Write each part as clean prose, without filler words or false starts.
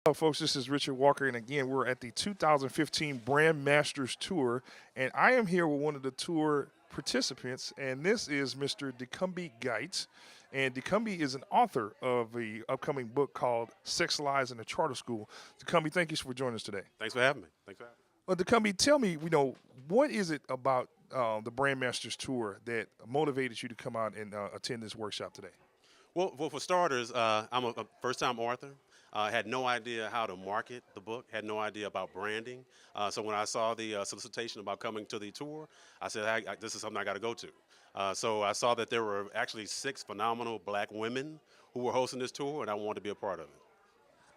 Hello, folks. This is Richard Walker, and again, we're at the 2015 Brandmasters Tour, and I am here with one of the tour participants, and this is Mr. Dikombi Gite. And Dikombi is an author of the upcoming book called Sex Lies in the Charter School. Dikombi, thank you for joining us today. Thanks for having me. Thanks for having me. Well, Dikombi, tell me, what is it about the Brandmasters Tour that motivated you to come out and attend this workshop today? Well, for starters, I'm a first-time author. Had no idea how to market the book, had no idea about branding. So when I saw the solicitation about coming to the tour, I said, this is something I got to go to. So I saw that there were actually 6 phenomenal black women who were hosting this tour, and I wanted to be a part of it.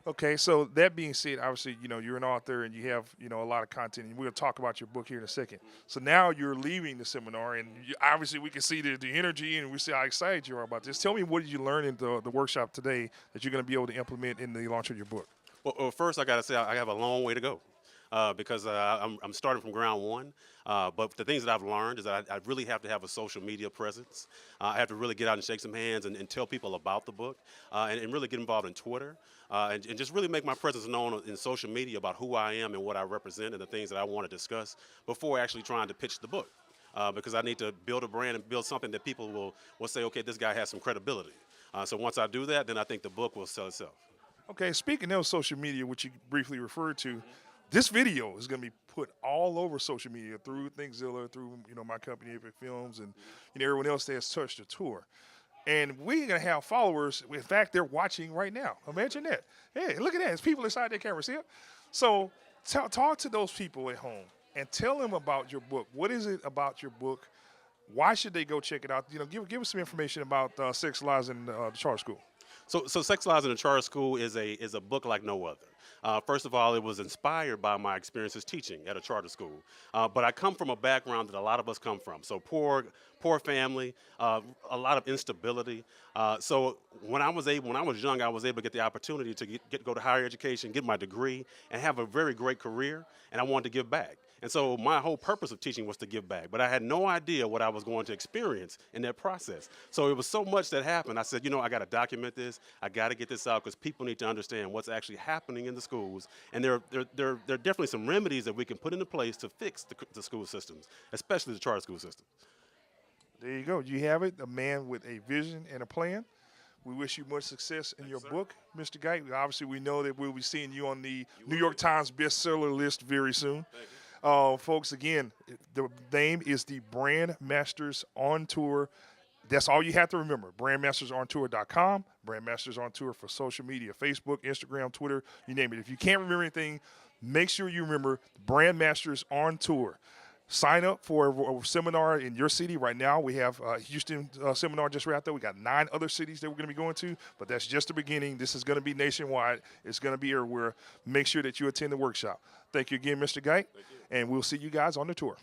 Okay, so that being said, obviously, you're an author and you have, a lot of content, and we're going to talk about your book here in a second. So now you're leaving the seminar, and obviously we can see the energy and we see how excited you are about this. Tell me, what did you learn in the workshop today that you're going to be able to implement in the launch of your book? Well, first I got to say I have a long way to go. Because I'm starting from ground one. But the things that I've learned is that I really have to have a social media presence. I have to really get out and shake some hands and tell people about the book and really get involved in Twitter and just really make my presence known in social media about who I am and what I represent and the things that I want to discuss before actually trying to pitch the book. Because I need to build a brand and build something that people will say, okay, this guy has some credibility. So once I do that, then I think the book will sell itself. Okay, speaking of social media, which you briefly referred to, this video is going to be put all over social media through ThinkZilla, through my company, Epic Films, and everyone else that has touched the tour. And we're going to have followers. In fact, they're watching right now. Imagine that. Hey, look at that. There's people inside their camera. See it? So talk to those people at home and tell them about your book. What is it about your book? Why should they go check it out? Give us some information about Sex Lies in the Charter School. So Sex Lies in the Charter School is a book like no other. First of all, it was inspired by my experiences teaching at a charter school. But I come from a background that a lot of us come from. So poor family, a lot of instability. So when I was young, I was able to get the opportunity to go to higher education, get my degree, and have a very great career. And I wanted to give back. And so my whole purpose of teaching was to give back, but I had no idea what I was going to experience in that process. So it was so much that happened. I said, I got to document this. I got to get this out because people need to understand what's actually happening in the schools. And there are definitely some remedies that we can put into place to fix the school systems, especially the charter school system. There you go. You have it, a man with a vision and a plan. We wish you much success in your book, Mr. Gite. Obviously, we know that we'll be seeing you on the New York Times bestseller list very soon. Thank you. Folks, again, the name is the Brandmasters on Tour. That's all you have to remember. Brandmastersontour.com. Brandmasters on Tour for social media, Facebook, Instagram, Twitter, you name it. If you can't remember anything, make sure you remember Brandmasters on Tour. Sign up for a seminar in your city right now. We have a Houston seminar just right there. We got 9 other cities that we're going to be going to, but that's just the beginning. This is going to be nationwide. It's going to be everywhere. Make sure that you attend the workshop. Thank you again, Mr. Gite, and we'll see you guys on the tour.